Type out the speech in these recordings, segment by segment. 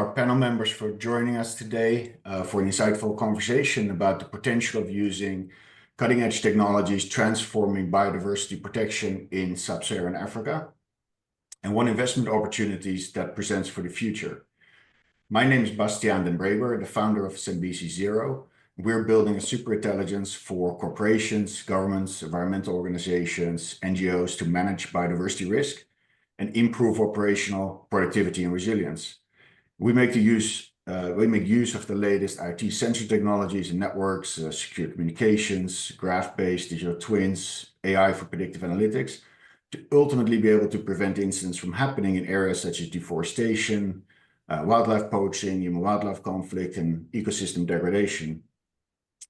our panel members for joining us today for an insightful conversation about the potential of using cutting-edge technologies transforming biodiversity protection in Sub-Saharan Africa, and what investment opportunities that presents for the future. My name is Bastiaan den Breber, the founder of Sembisi Zero. We're building a superintelligence for corporations, governments, environmental organizations, NGOs to manage biodiversity risk and improve operational productivity and resilience. We make use of the latest IoT sensor technologies and networks, secure communications, graph-based digital twins, AI for predictive analytics, to ultimately be able to prevent incidents from happening in areas such as deforestation, wildlife poaching, human-wildlife conflict, and ecosystem degradation.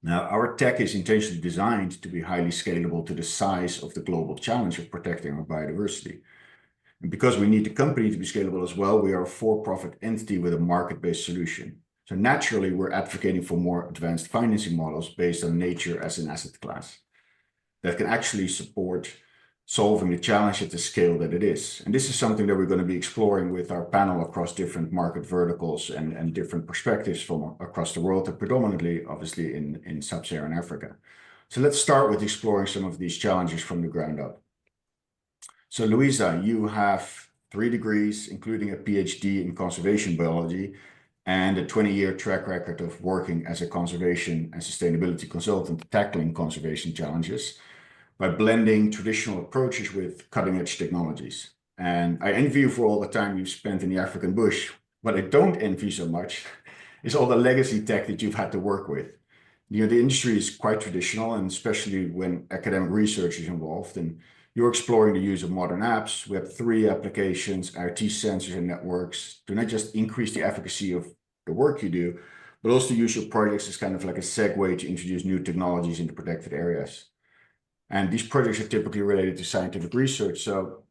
Now, our tech is intentionally designed to be highly scalable to the size of the global challenge of protecting our biodiversity. And because we need the company to be scalable as well, we are a for-profit entity with a market-based solution. So naturally, we're advocating for more advanced financing models based on nature as an asset class that can actually support solving the challenge at the scale that it is. And this is something that we're going to be exploring with our panel across different market verticals and different perspectives from across the world, and predominantly, obviously, in Sub-Saharan Africa. So let's start with exploring some of these challenges from the ground up. So Louisa, you have 3 degrees, including a PhD in conservation biology and a 20-year track record of working as a conservation and sustainability consultant tackling conservation challenges by blending traditional approaches with cutting-edge technologies. And I envy you for all the time you've spent in the African bush. What I don't envy so much is all the legacy tech that you've had to work with. You know, the industry is quite traditional, and especially when academic research is involved, and you're exploring the use of modern apps, Web3 applications, IoT sensors and networks to not just increase the efficacy of the work you do, but also use your projects as kind of like a segue to introduce new technologies into protected areas. And these projects are typically related to scientific research, so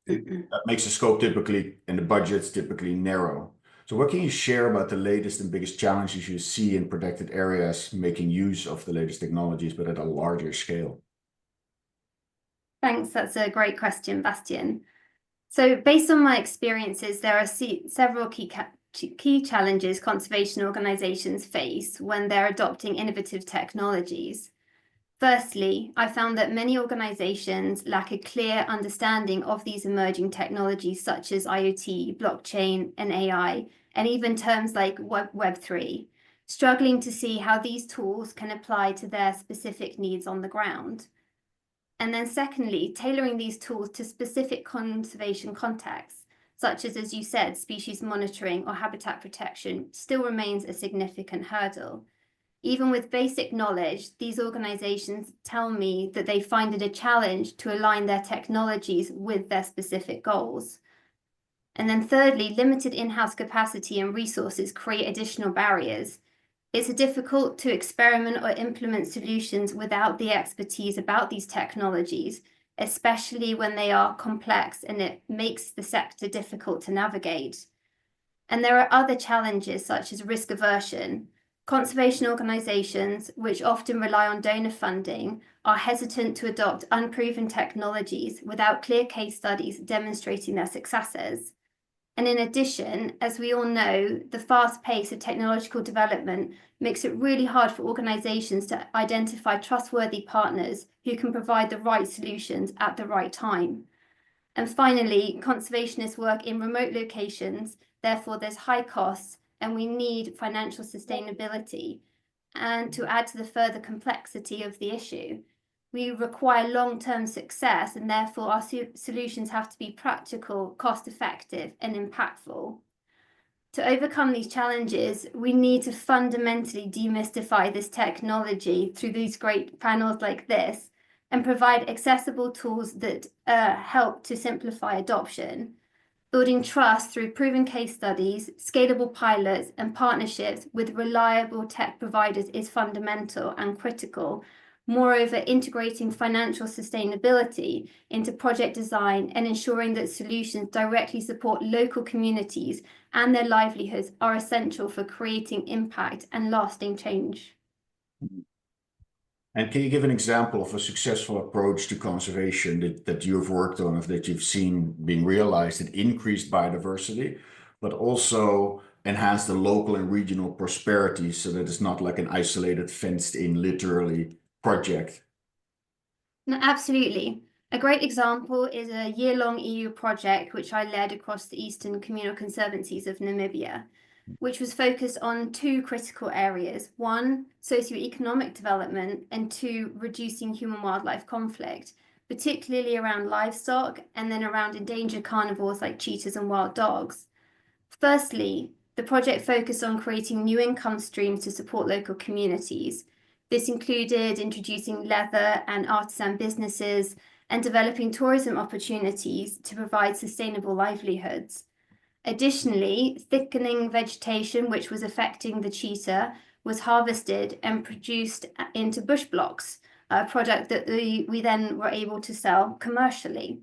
that makes the scope typically and the budgets typically narrow. So what can you share about the latest and biggest challenges you see in protected areas making use of the latest technologies, but at a larger scale? Thanks, that's a great question, Bastiaan. So based on my experiences, there are several key challenges conservation organizations face when they're adopting innovative technologies. Firstly, I found that many organizations lack a clear understanding of these emerging technologies such as IoT, blockchain, and AI, and even terms like Web3, struggling to see how these tools can apply to their specific needs on the ground. And then secondly, tailoring these tools to specific conservation contexts, such as you said, species monitoring or habitat protection, still remains a significant hurdle. Even with basic knowledge, these organizations tell me that they find it a challenge to align their technologies with their specific goals. And then thirdly, limited in-house capacity and resources create additional barriers. It's difficult to experiment or implement solutions without the expertise about these technologies, especially when they are complex, and it makes the sector difficult to navigate. And there are other challenges such as risk aversion. Conservation organizations, which often rely on donor funding, are hesitant to adopt unproven technologies without clear case studies demonstrating their successes. And in addition, as we all know, the fast pace of technological development makes it really hard for organizations to identify trustworthy partners who can provide the right solutions at the right time. And finally, conservationists work in remote locations, therefore there's high costs, and we need financial sustainability. And to add to the further complexity of the issue, we require long-term success, and therefore our solutions have to be practical, cost-effective, and impactful. To overcome these challenges, we need to fundamentally demystify this technology through these great panels like this, and provide accessible tools that help to simplify adoption. Building trust through proven case studies, scalable pilots, and partnerships with reliable tech providers is fundamental and critical. Moreover, integrating financial sustainability into project design and ensuring that solutions directly support local communities and their livelihoods are essential for creating impact and lasting change. And can you give an example of a successful approach to conservation that you've worked on, or that you've seen being realized that increased biodiversity, but also enhance the local and regional prosperity so that it's not like an isolated, fenced-in, literally project? No, absolutely. A great example is a year-long EU project which I led across the Eastern Communal Conservancies of Namibia, which was focused on two critical areas. One, socioeconomic development, and two, reducing human-wildlife conflict, particularly around livestock and then around endangered carnivores like cheetahs and wild dogs. Firstly, the project focused on creating new income streams to support local communities. This included introducing leather and artisan businesses and developing tourism opportunities to provide sustainable livelihoods. Additionally, thickening vegetation, which was affecting the cheetah, was harvested and produced into bush blocks, a product that we then were able to sell commercially.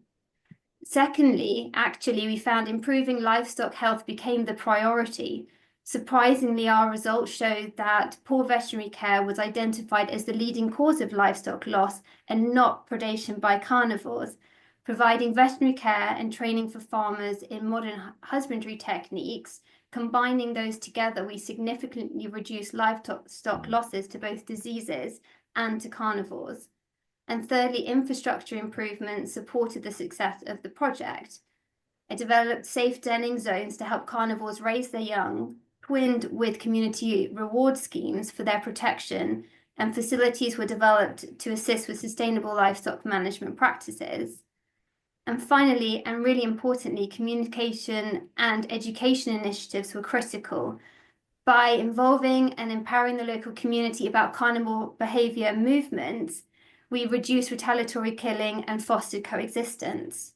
Secondly, actually, we found improving livestock health became the priority. Surprisingly, our results showed that poor veterinary care was identified as the leading cause of livestock loss and not predation by carnivores. Providing veterinary care and training for farmers in modern husbandry techniques, combining those together, we significantly reduced livestock losses to both diseases and to carnivores. And thirdly, infrastructure improvements supported the success of the project. I developed safe denning zones to help carnivores raise their young, twinned with community reward schemes for their protection, and facilities were developed to assist with sustainable livestock management practices. And finally, and really importantly, communication and education initiatives were critical. By involving and empowering the local community about carnivore behavior movements, we reduced retaliatory killing and fostered coexistence.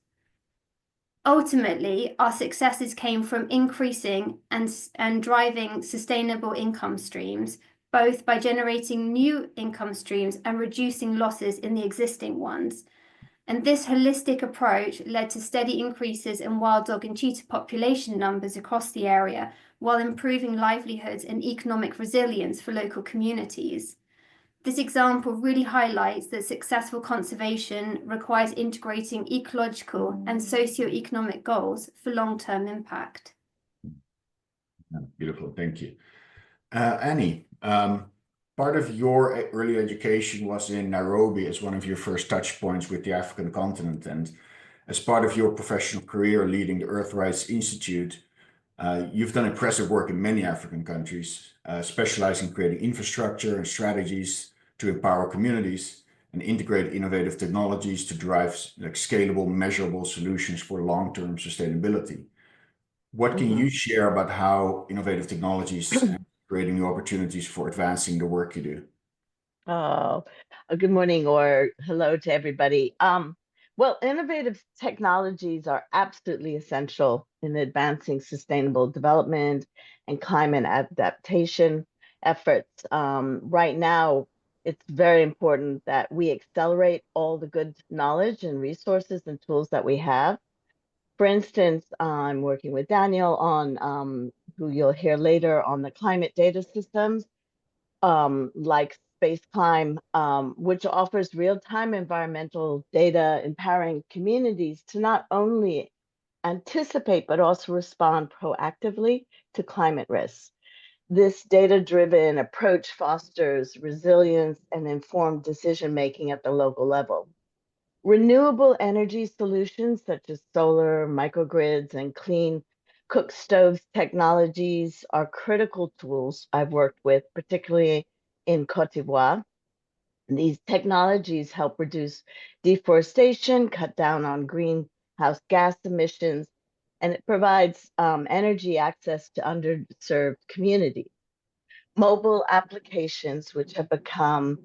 Ultimately, our successes came from increasing and driving sustainable income streams, both by generating new income streams and reducing losses in the existing ones. And this holistic approach led to steady increases in wild dog and cheetah population numbers across the area, while improving livelihoods and economic resilience for local communities. This example really highlights that successful conservation requires integrating ecological and socio-economic goals for long-term impact. Beautiful, thank you. Annie, part of your early education was in Nairobi as one of your first touch points with the African continent. And as part of your professional career leading the Earth Rights Institute, you've done impressive work in many African countries, specializing in creating infrastructure and strategies to empower communities and integrate innovative technologies to drive like scalable, measurable solutions for long-term sustainability. What can you share about how innovative technologies are creating new opportunities for advancing the work you do? Oh, good morning or hello to everybody. Well, innovative technologies are absolutely essential in advancing sustainable development and climate adaptation efforts. Right now, it's very important that we accelerate all the good knowledge and resources and tools that we have. For instance, I'm working with Daniel on, who you'll hear later, on the climate data systems, like SpaceClimb, which offers real-time environmental data, empowering communities to not only anticipate, but also respond proactively to climate risks. This data-driven approach fosters resilience and informed decision-making at the local level. Renewable energy solutions such as solar, microgrids, and clean cook stoves technologies are critical tools I've worked with, particularly in Cote d'Ivoire. These technologies help reduce deforestation, cut down on greenhouse gas emissions, and it provides energy access to underserved communities. Mobile applications, which have become,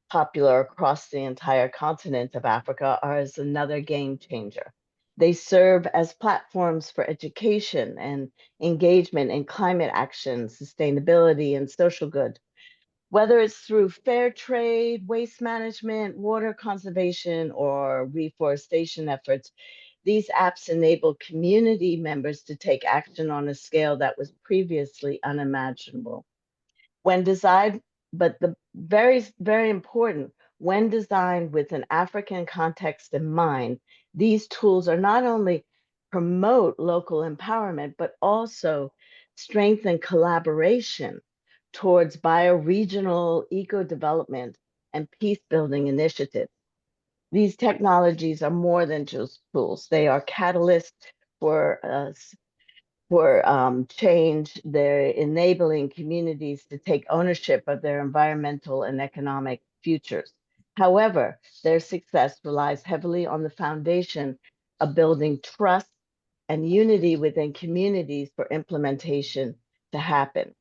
popular across the entire continent of Africa, are as another game changer. They serve as platforms for education and engagement in climate action, sustainability, and social good. Whether it's through fair trade, waste management, water conservation, or reforestation efforts, these apps enable community members to take action on a scale that was previously unimaginable. When designed, but the very, very important, when designed with an African context in mind, these tools are not only promote local empowerment, but also strengthen collaboration towards bioregional eco-development and peace-building initiatives. These technologies are more than just tools. They are catalysts for change. They're enabling communities to take ownership of their environmental and economic futures. However, their success relies heavily on the foundation of building trust and unity within communities for implementation to happen.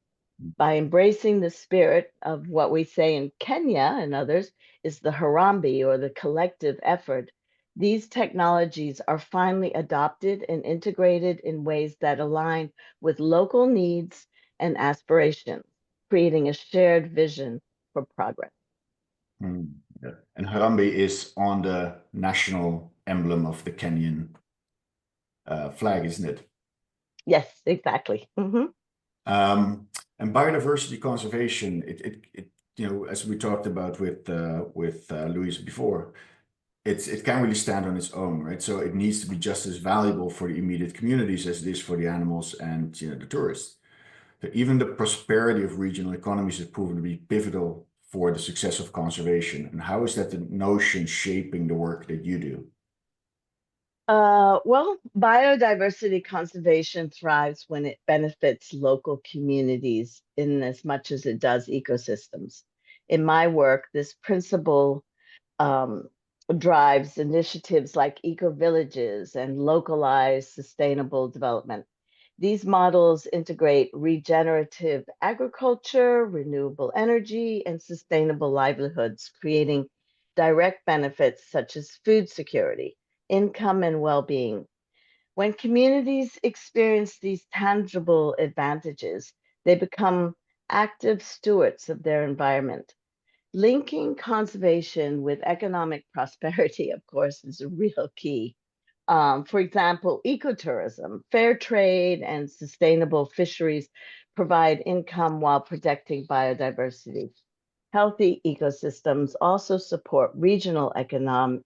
By embracing the spirit of what we say in Kenya and others is the Harambee, or the collective effort, these technologies are finally adopted and integrated in ways that align with local needs and aspirations, creating a shared vision for progress. Yeah. And Harambee is on the national emblem of the Kenyan flag, isn't it? Yes, exactly. And biodiversity conservation, it as we talked about with Louise before, it can't really stand on its own, right? So it needs to be just as valuable for the immediate communities as it is for the animals and the tourists. So even the prosperity of regional economies has proven to be pivotal for the success of conservation. And how is that the notion shaping the work that you do? Well, biodiversity conservation thrives when it benefits local communities in as much as it does ecosystems. In my work, this principle drives initiatives like eco-villages and localized sustainable development. These models integrate regenerative agriculture, renewable energy, and sustainable livelihoods, creating direct benefits such as food security, income, and well-being. When communities experience these tangible advantages, they become active stewards of their environment. Linking conservation with economic prosperity, of course, is a real key. For example, ecotourism, fair trade, and sustainable fisheries provide income while protecting biodiversity. Healthy ecosystems also support regional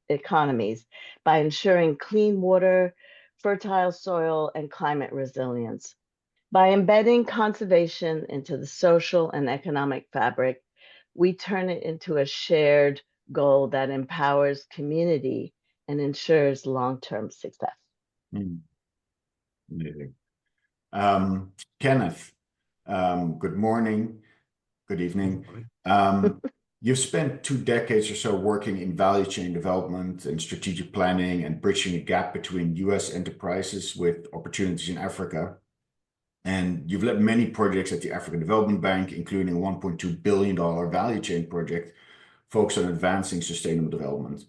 economies by ensuring clean water, fertile soil, and climate resilience. By embedding conservation into the social and economic fabric, we turn it into a shared goal that empowers community and ensures long-term success. Amazing. Kenneth, good morning, good evening. You've spent 2 decades or so working in value chain development and strategic planning and bridging the gap between US enterprises with opportunities in Africa. And you've led many projects at the African Development Bank, including a $1.2 billion value chain project focused on advancing sustainable development.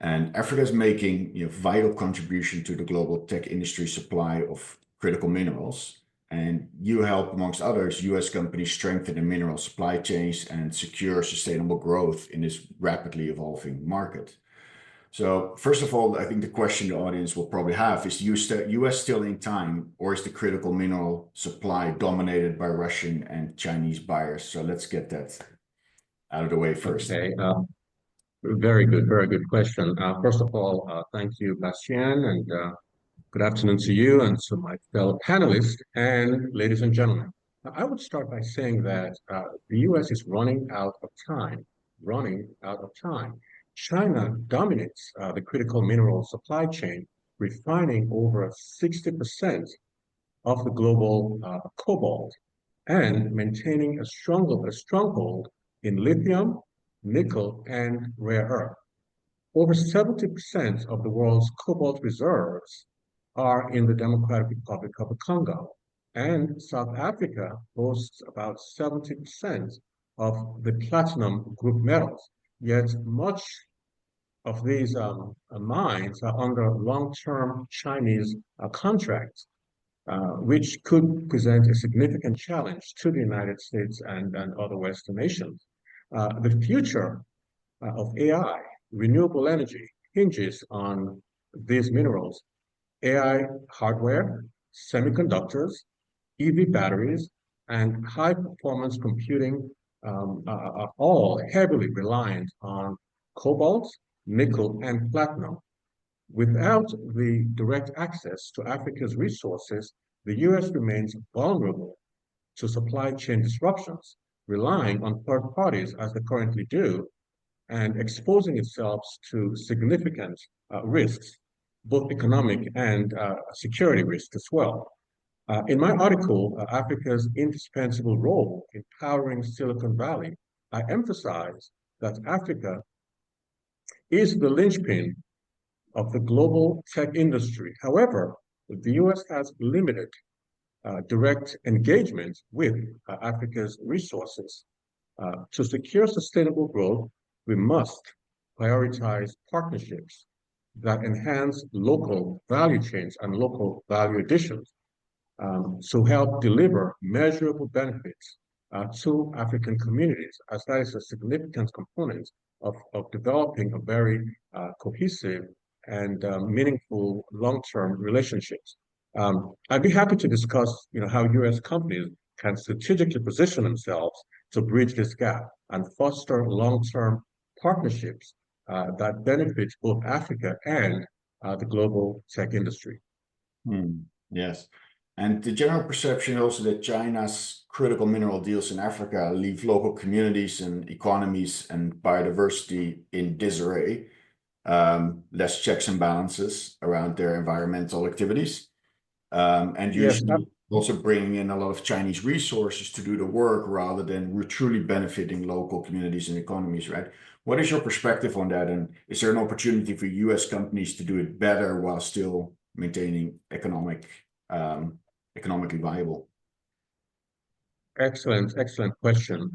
And Africa is making vital contribution to the global tech industry supply of critical minerals. And you help, amongst others, US companies strengthen their mineral supply chains and secure sustainable growth in this rapidly evolving market. So first of all, I think the question the audience will probably have is the US still in time, or is the critical mineral supply dominated by Russian and Chinese buyers? So let's get that out of the way first. Okay, very good question. First of all, thank you, Bastien, and good afternoon to you and to my fellow panelists and ladies and gentlemen. I would start by saying that the US is running out of time, China dominates the critical mineral supply chain, refining over 60% of the global cobalt and maintaining a stronghold in lithium, nickel, and rare earth. Over 70% of the world's cobalt reserves are in the Democratic Republic of the Congo, and South Africa boasts about 70% of the platinum group metals. Yet much of these mines are under long-term Chinese contracts, which could present a significant challenge to the United States and other Western nations. The future of AI, renewable energy, hinges on these minerals. AI hardware, semiconductors, EV batteries, and high-performance computing are all heavily reliant on cobalt, nickel, and platinum. Without the direct access to Africa's resources, the US remains vulnerable to supply chain disruptions, relying on third parties as they currently do, and exposing itself to significant risks, both economic and security risks as well. In my article, Africa's Indispensable Role in Powering Silicon Valley, I emphasize that Africa is the linchpin of the global tech industry. However, the US has limited direct engagement with Africa's resources. To secure sustainable growth, we must prioritize partnerships that enhance local value chains and local value additions to help deliver measurable benefits to African communities, as that is a significant component of developing a very cohesive and meaningful long-term relationships. I'd be happy to discuss, how U.S. companies can strategically position themselves to bridge this gap and foster long-term partnerships that benefit both Africa and the global tech industry. Yes. And the general perception also that China's critical mineral deals in Africa leave local communities and economies and biodiversity in disarray, less checks and balances around their environmental activities, and usually also bringing in a lot of Chinese resources to do the work rather than truly benefiting local communities and economies, right? What is your perspective on that? And is there an opportunity for US companies to do it better while still maintaining economically viable? Excellent question.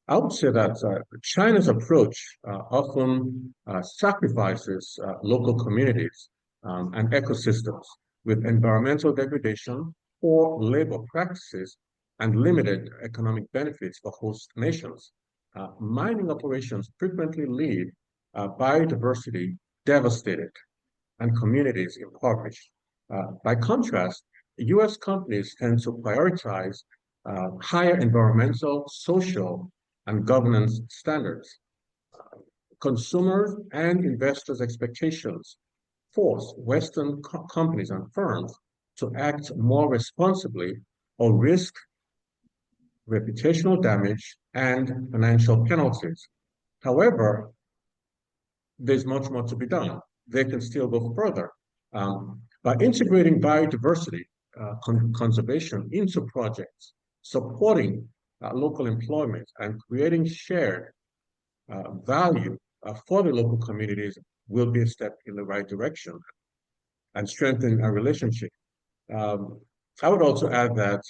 I would say that China's approach often sacrifices local communities and ecosystems with environmental degradation, poor labor practices, and limited economic benefits for host nations. Mining operations frequently leave biodiversity devastated and communities impoverished. By contrast, US companies tend to prioritize higher environmental, social, and governance standards. Consumers and investors' expectations force Western companies and firms to act more responsibly or risk reputational damage and financial penalties. However, there's much more to be done. They can still go further. By integrating biodiversity conservation into projects, supporting local employment, and creating shared value for the local communities will be a step in the right direction and strengthen our relationship. I would also add that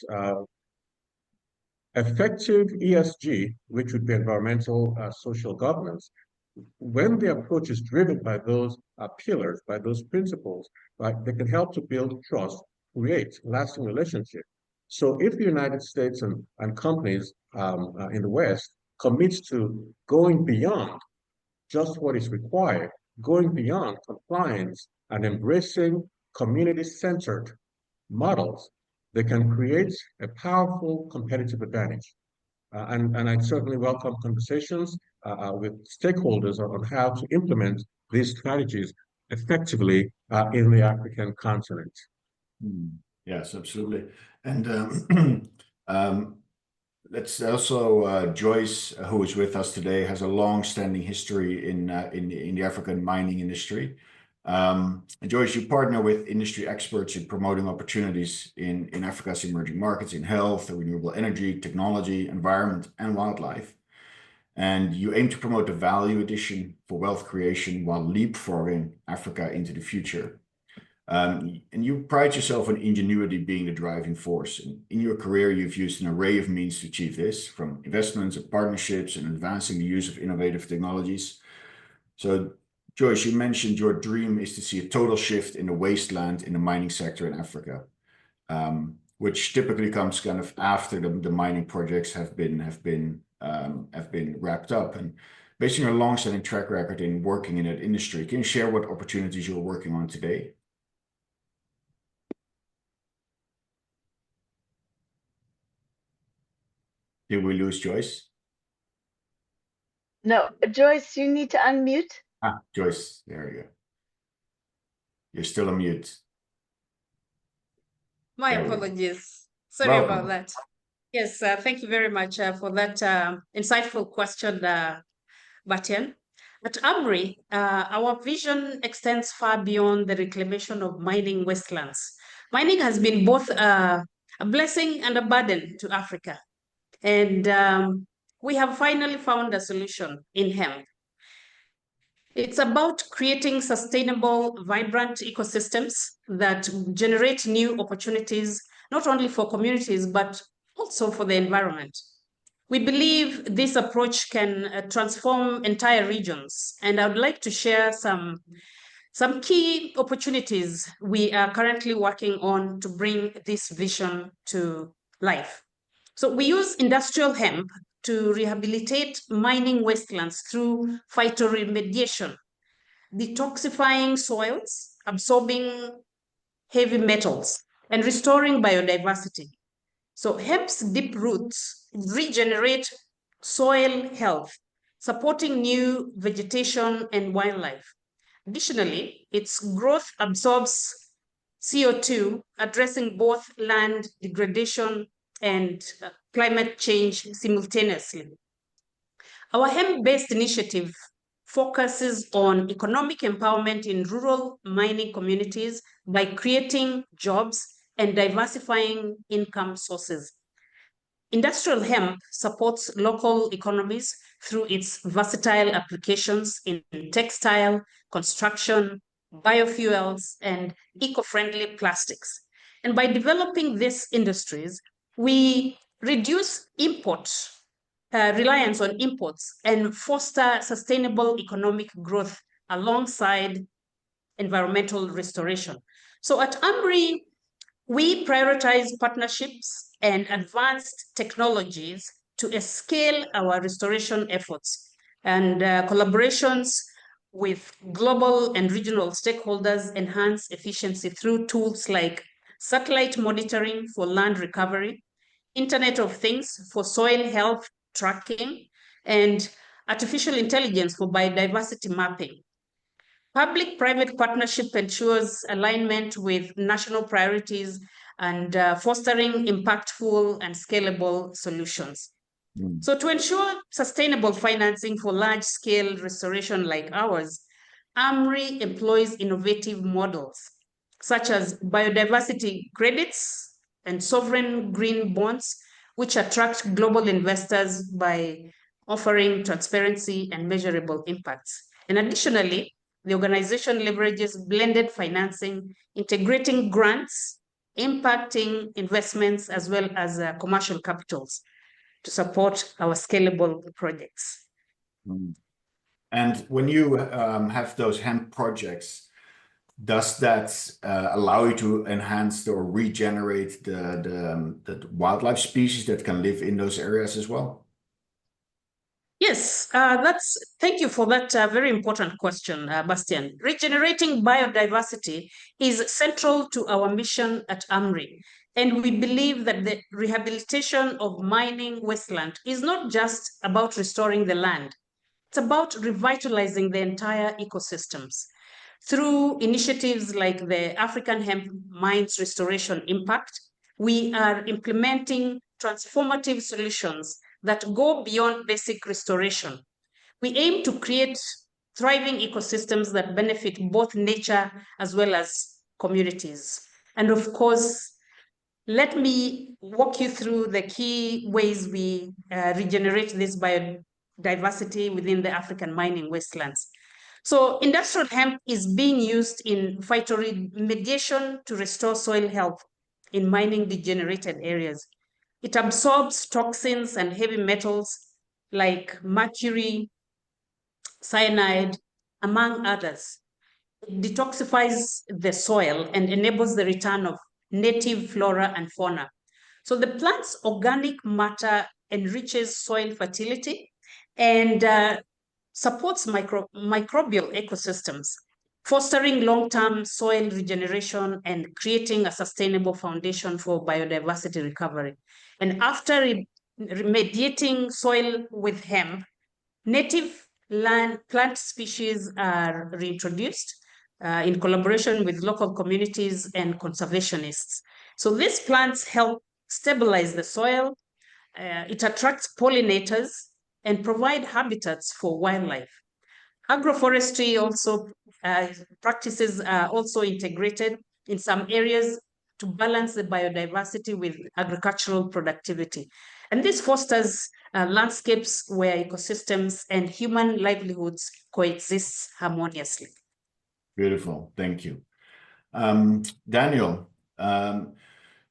effective ESG, which would be environmental social governance, when the approach is driven by those pillars, by those principles, right, they can help to build trust, create lasting relationships. So if the United States and companies in the West commit to going beyond just what is required, going beyond compliance and embracing community-centered models, they can create a powerful competitive advantage. And I'd certainly welcome conversations with stakeholders on how to implement these strategies effectively in the African continent. Yes, absolutely. And let's also, Joyce, who is with us today, has a long-standing history in the African mining industry. And Joyce, you partner with industry experts in promoting opportunities in Africa's emerging markets in health, renewable energy, technology, environment, and wildlife. And you aim to promote the value addition for wealth creation while leapfrogging Africa into the future. And you pride yourself on ingenuity being the driving force. In your career, you've used an array of means to achieve this, from investments and partnerships and advancing the use of innovative technologies. So, Joyce, you mentioned your dream is to see a total shift in the wasteland in the mining sector in Africa, which typically comes kind of after the mining projects have been wrapped up. And based on your long-standing track record in working in that industry, can you share what opportunities you're working on today? Did we lose Joyce? No, Joyce, you need to unmute. Joyce, there you go. You're still on mute. My There we go. apologies. Sorry about Welcome. that. Yes, thank you very much for that insightful question, Batian. At AMRI, our vision extends far beyond the reclamation of mining wastelands. Mining has been both a blessing and a burden to Africa. And we have finally found a solution in hemp. It's about creating sustainable, vibrant ecosystems that generate new opportunities, not only for communities, but also for the environment. We believe this approach can transform entire regions, and I would like to share some key opportunities we are currently working on to bring this vision to life. So we use industrial hemp to rehabilitate mining wastelands through phytoremediation, detoxifying soils, absorbing heavy metals, and restoring biodiversity. So hemp's deep roots regenerate soil health, supporting new vegetation and wildlife. Additionally, its growth absorbs CO2, addressing both land degradation and climate change simultaneously. Our hemp-based initiative focuses on economic empowerment in rural mining communities by creating jobs and diversifying income sources. Industrial hemp supports local economies through its versatile applications in textile, construction, biofuels, and eco-friendly plastics. And by developing these industries, we reduce reliance on imports and foster sustainable economic growth alongside environmental restoration. So at AMRI, we prioritize partnerships and advanced technologies to scale our restoration efforts, and collaborations with global and regional stakeholders enhance efficiency through tools like satellite monitoring for land recovery, Internet of Things for soil health tracking, and artificial intelligence for biodiversity mapping. Public-private partnership ensures alignment with national priorities and fostering impactful and scalable solutions. So to ensure sustainable financing for large-scale restoration like ours, AMRI employs innovative models such as biodiversity credits and sovereign green bonds, which attract global investors by offering transparency and measurable impacts. And additionally, the organization leverages blended financing, integrating grants, impacting investments, as well as commercial capitals to support our scalable projects. And when you have those hemp projects, does that allow you to enhance or regenerate the wildlife species that can live in those areas as well? Yes, thank you for that very important question, Bastian. Regenerating biodiversity is central to our mission at AMRI. And we believe that the rehabilitation of mining wasteland is not just about restoring the land. It's about revitalizing the entire ecosystems. Through initiatives like the African Hemp Mines Restoration Impact, we are implementing transformative solutions that go beyond basic restoration. We aim to create thriving ecosystems that benefit both nature as well as communities. And of course, let me walk you through the key ways we regenerate this biodiversity within the African mining wastelands. So industrial hemp is being used in phytoremediation to restore soil health in mining degenerated areas. It absorbs toxins and heavy metals like mercury, cyanide, among others. It detoxifies the soil and enables the return of native flora and fauna. So the plant's organic matter enriches soil fertility and supports microbial ecosystems, fostering long-term soil regeneration and creating a sustainable foundation for biodiversity recovery. And after remediating soil with hemp, native plant species are reintroduced in collaboration with local communities and conservationists. So these plants help stabilize the soil, it attracts pollinators, and provide habitats for wildlife. Agroforestry also practices are also integrated in some areas to balance the biodiversity with agricultural productivity. And this fosters landscapes where ecosystems and human livelihoods coexist harmoniously. Beautiful, thank you. Daniel,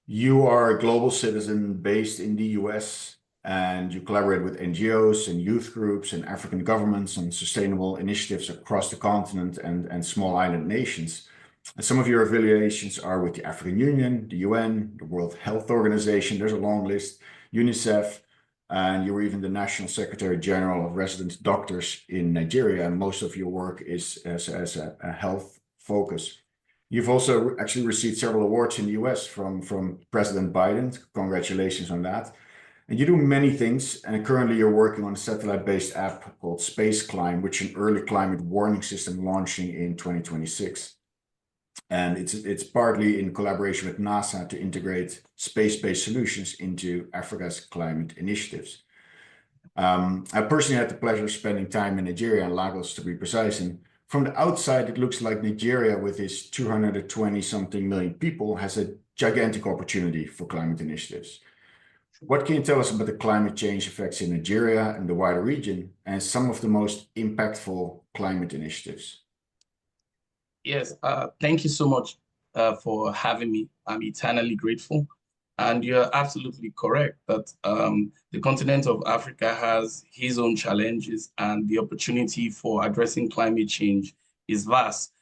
you are a global citizen based in the US, and you collaborate with NGOs and youth groups and African governments on sustainable initiatives across the continent and small island nations. And some of your affiliations are with the African Union, the UN, the World Health Organization, there's a long list, UNICEF, and you were even the National Secretary General of Resident Doctors in Nigeria, and most of your work is as a health focus. You've also actually received several awards in the US from President Biden. Congratulations on that. And you do many things, and currently you're working on a satellite-based app called Space Climb, which is an early climate warning system launching in 2026. And it's partly in collaboration with NASA to integrate space-based solutions into Africa's climate initiatives. I personally had the pleasure of spending time in Nigeria and Lagos, to be precise. And from the outside, it looks like Nigeria, with its 220-something million people, has a gigantic opportunity for climate initiatives. What can you tell us about the climate change effects in Nigeria and the wider region, and some of the most impactful climate initiatives? Yes, thank you so much for having me. I'm eternally grateful. And you're absolutely correct that the continent of Africa has its own challenges, and the opportunity for addressing climate change is vast.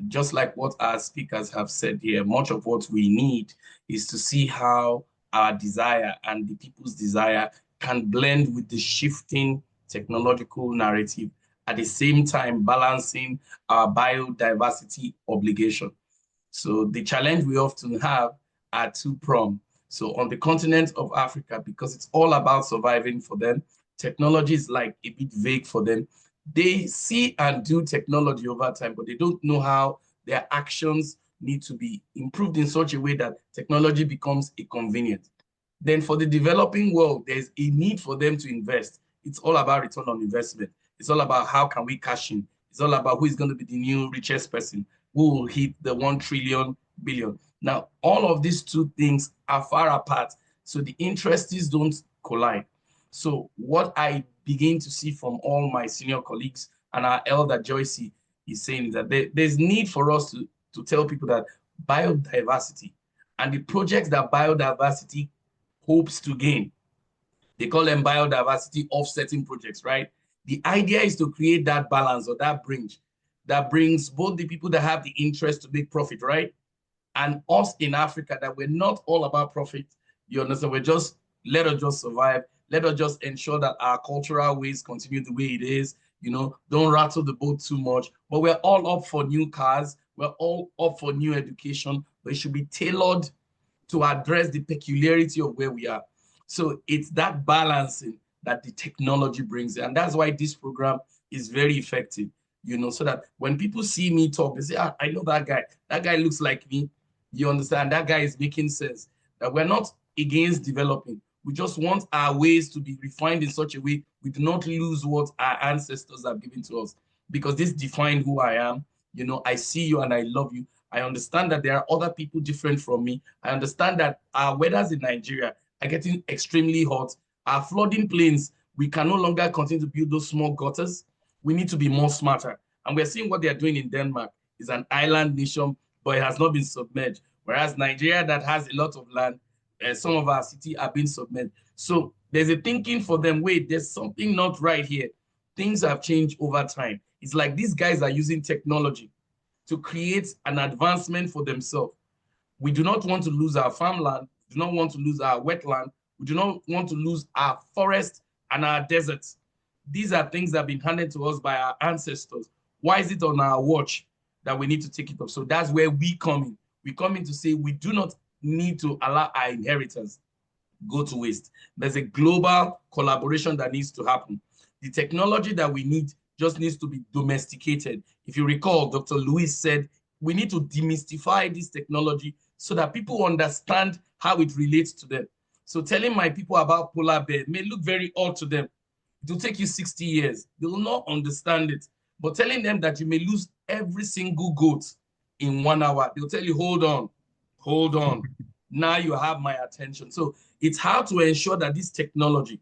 Just like what our speakers have said here, much of what we need is to see how our desire and the people's desire can blend with the shifting technological narrative, at the same time balancing our biodiversity obligation. So the challenge we often have are two-pronged. So on the continent of Africa, because it's all about surviving for them, technology is like a bit vague for them. They see and do technology over time, but they don't know how their actions need to be improved in such a way that technology becomes a convenience. Then for the developing world, there's a need for them to invest. It's all about return on investment. It's all about how can we cash in. It's all about who is going to be the new richest person, who will hit the 1 trillion billion. Now, all of these two things are far apart, so the interests don't collide. So what I begin to see from all my senior colleagues and our elder Joyce is saying that there's need for us to tell people that biodiversity and the projects that biodiversity hopes to gain, they call them biodiversity offsetting projects, right? The idea is to create that balance or that bridge that brings both the people that have the interest to make profit, right? And us in Africa, that we're not all about profit. You understand? Let us just survive. Let us just ensure that our cultural ways continue the way it is. You know, don't rattle the boat too much. But we're all up for new cars. We're all up for new education, but it should be tailored to address the peculiarity of where we are. So it's that balancing that the technology brings. And that's why this program is very effective, you know, so that when people see me talk, they say, I know that guy. That guy looks like me. You understand? That guy is making sense. That we're not against developing. We just want our ways to be refined in such a way we do not lose what our ancestors have given to us, because this defined who I am. You know, I see you and I love you. I understand that there are other people different from me. I understand that our weathers in Nigeria are getting extremely hot. Our flooding plains, we can no longer continue to build those small gutters. We need to be more smarter. And we're seeing what they're doing in Denmark. It's an island nation, but it has not been submerged. Whereas Nigeria, that has a lot of land, some of our cities are being submerged. So there's a thinking for them, wait, there's something not right here. Things have changed over time. It's like these guys are using technology to create an advancement for themselves. We do not want to lose our farmland. We do not want to lose our wetland. We do not want to lose our forests and our deserts. These are things that have been handed to us by our ancestors. Why is it on our watch that we need to take it up? So that's where we come in. We come in to say we do not need to allow our inheritance go to waste. There's a global collaboration that needs to happen. The technology that we need just needs to be domesticated. If you recall, Dr. Lewis said we need to demystify this technology so that people understand how it relates to them. So telling my people about polar bear may look very odd to them. It will take you 60 years. They will not understand it. But telling them that you may lose every single goat in 1 hour, they'll tell you, hold on, hold on. Now you have my attention. So it's how to ensure that this technology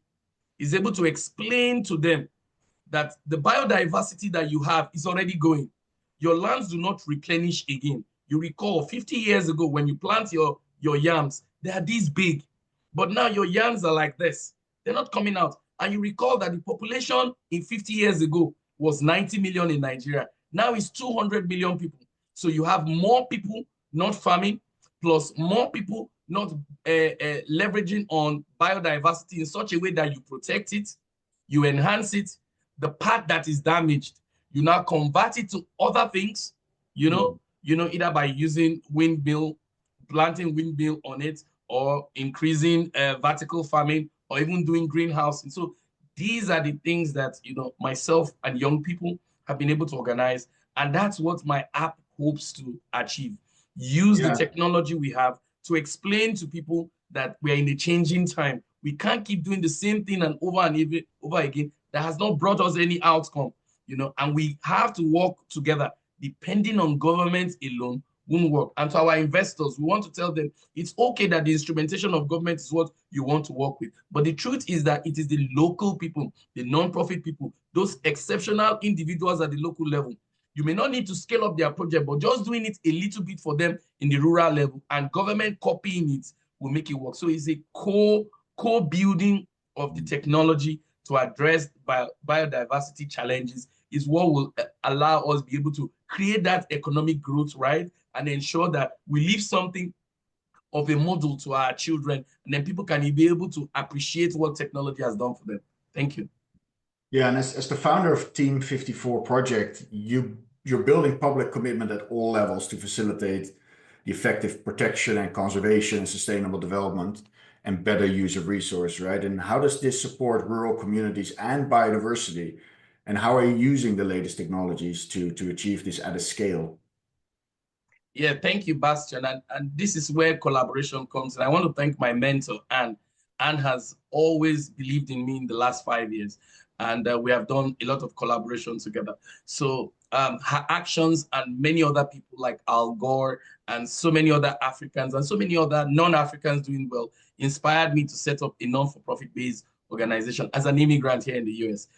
is able to explain to them that the biodiversity that you have is already going. Your lands do not replenish again. You recall 50 years ago when you plant your yams, they are this big. But now your yams are like this. They're not coming out. And you recall that the population in 50 years ago was 90 million in Nigeria. Now it's 200 million people. So you have more people not farming, plus more people not leveraging on biodiversity in such a way that you protect it, you enhance it. The part that is damaged, you now convert it to other things, either by using windmill, planting windmill on it, or increasing vertical farming, or even doing greenhousing. So these are the things that myself and young people have been able to organize, and that's what my app hopes to achieve. Use the technology we have to explain to people that we are in a changing time. We can't keep doing the same thing and over again that has not brought us any outcome, and we have to work together. Depending on government alone won't work. And to our investors, we want to tell them it's okay that the instrumentation of government is what you want to work with. But the truth is that it is the local people, the non-profit people, those exceptional individuals at the local level. You may not need to scale up their project, but just doing it a little bit for them in the rural level and government copying it will make it work. So it's a co-building of the technology to address biodiversity challenges is what will allow us be able to create that economic growth, right? And ensure that we leave something of a model to our children, and then people can be able to appreciate what technology has done for them. Thank you. Yeah, and as the founder of Team 54 project, you're building public commitment at all levels to facilitate the effective protection and conservation and sustainable development and better use of resource, right? And how does this support rural communities and biodiversity? And how are you using the latest technologies to achieve this at a scale? Yeah, thank you, Bastian. And this is where collaboration comes. And I want to thank my mentor, Anne. Anne has always believed in me in the last 5 years. And we have done a lot of collaboration together. So her actions and many other people like Al Gore and so many other Africans and so many other non-Africans doing well inspired me to set up a non-for-profit based organization as an immigrant here in the US,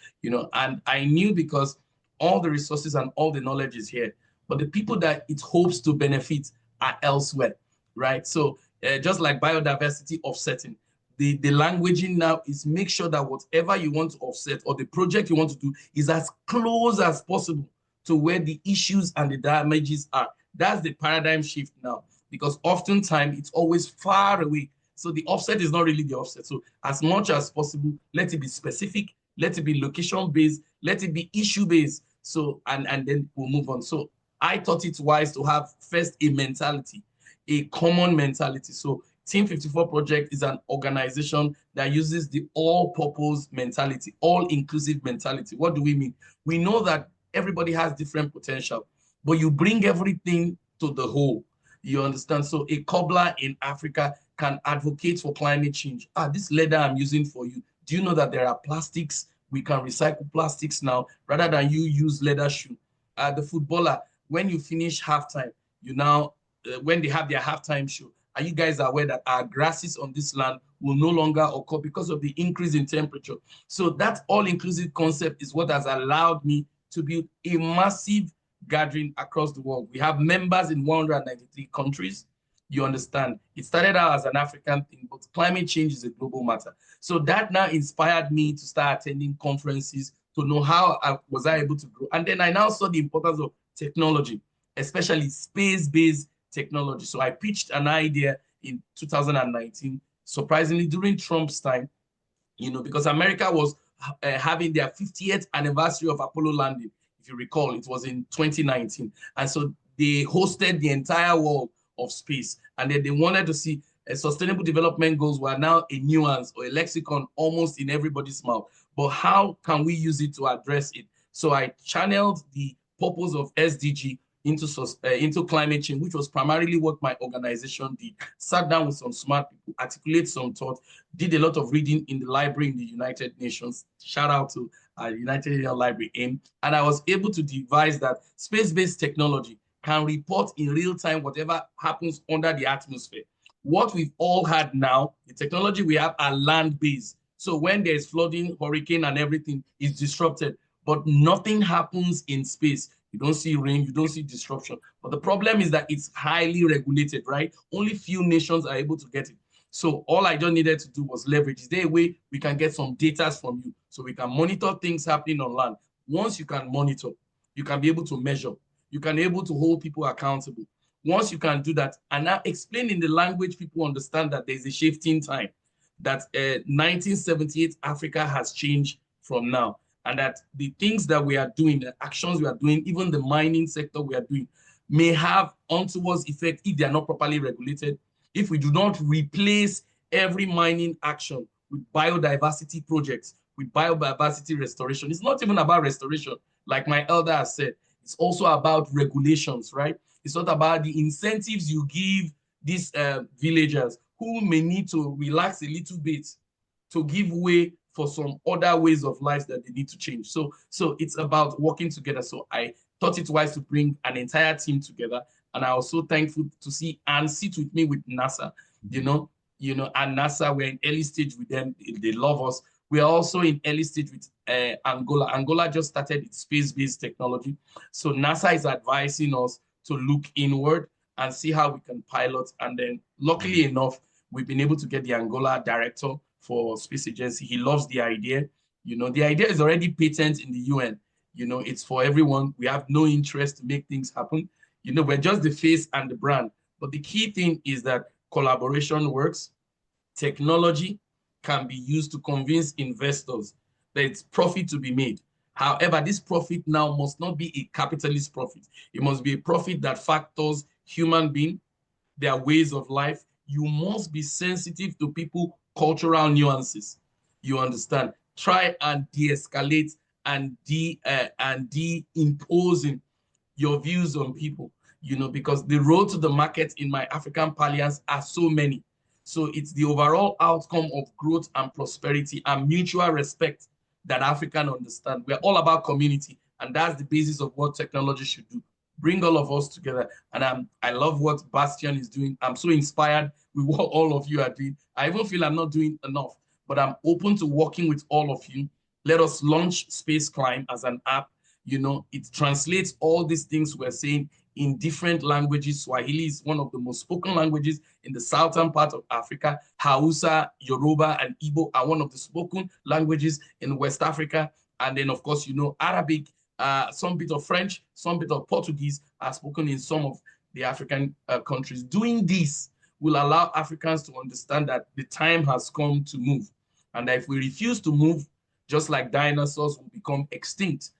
and I knew because all the resources and all the knowledge is here, but the people that it hopes to benefit are elsewhere, right? So just like biodiversity offsetting, the languaging now is make sure that whatever you want to offset or the project you want to do is as close as possible to where the issues and the damages are. That's the paradigm shift now, because oftentimes it's always far away. So the offset is not really the offset. So as much as possible, let it be specific, let it be location-based, let it be issue-based. So, and then we'll move on. So I thought it wise to have first a mentality, a common mentality. So Team 54 Project is an organization that uses the all-purpose mentality, all-inclusive mentality. What do we mean? We know that everybody has different potential, but you bring everything to the whole. You understand? So a cobbler in Africa can advocate for climate change. This leather I'm using for you. Do you know that there are plastics? We can recycle plastics now rather than you use leather shoe. The footballer, when you finish halftime, when they have their halftime show, are you guys aware that our grasses on this land will no longer occur because of the increase in temperature? So that all-inclusive concept is what has allowed me to build a massive gathering across the world. We have members in 193 countries. You understand? It started out as an African thing, but climate change is a global matter. So that now inspired me to start attending conferences to know how I was able to grow. And then I now saw the importance of technology, especially space-based technology. So I pitched an idea in 2019, surprisingly during Trump's time, because America was having their 50th anniversary of Apollo landing. If you recall, it was in 2019. And so they hosted the entire world of space. And then they wanted to see sustainable development goals were now a nuance or a lexicon almost in everybody's mouth. But how can we use it to address it? So I channeled the purpose of SDG into climate change, which was primarily what my organization did. Sat down with some smart people, articulate some thought, did a lot of reading in the library in the United Nations. Shout out to United Nations Library, AIM. And I was able to devise that space-based technology can report in real time whatever happens under the atmosphere. What we've all had now, the technology we have are land-based. So when there's flooding, hurricane, and everything is disrupted, but nothing happens in space. You don't see rain, you don't see disruption. But the problem is that it's highly regulated, right? Only few nations are able to get it. So all I just needed to do was leverage. Is there a way we can get some data from you so we can monitor things happening on land? Once you can monitor, you can be able to measure. You can be able to hold people accountable. Once you can do that, and now explain in the language people understand that there's a shifting time, that 1978 Africa has changed from now. And that the things that we are doing, the actions we are doing, even the mining sector we are doing, may have untoward effect if they are not properly regulated. If we do not replace every mining action with biodiversity projects, with biodiversity restoration. It's not even about restoration, like my elder has said. It's also about regulations, right? It's not about the incentives you give these villagers who may need to relax a little bit to give way for some other ways of life that they need to change. So it's about working together. So I thought it wise to bring an entire team together. And I'm also thankful to see and sit with me with NASA, and NASA, we're in early stage with them. They love us. We are also in early stage with Angola. Angola just started its space-based technology. So NASA is advising us to look inward and see how we can pilot. And then luckily enough, we've been able to get the Angola director for Space Agency. He loves the idea. The idea is already patent in the UN. It's for everyone. We have no interest to make things happen. We're just the face and the brand. But the key thing is that collaboration works. Technology can be used to convince investors that it's profit to be made. However, this profit now must not be a capitalist profit. It must be a profit that factors human being, their ways of life. You must be sensitive to people cultural nuances. You understand? Try and de-escalate and de-imposing your views on people, because the road to the market in my African parlance are so many. So it's the overall outcome of growth and prosperity and mutual respect that Africans understand. We're all about community, and that's the basis of what technology should do. Bring all of us together. And I love what Bastian is doing. I'm so inspired with what all of you are doing. I even feel I'm not doing enough, but I'm open to working with all of you. Let us launch Space Climb as an app. It translates all these things we're saying in different languages. Swahili is one of the most spoken languages in the southern part of Africa. Hausa, Yoruba, and Igbo are one of the spoken languages in West Africa. And then, of course, Arabic, some bit of French, some bit of Portuguese are spoken in some of the African countries. Doing this will allow Africans to understand that the time has come to move. And that if we refuse to move, just like dinosaurs will become extinct.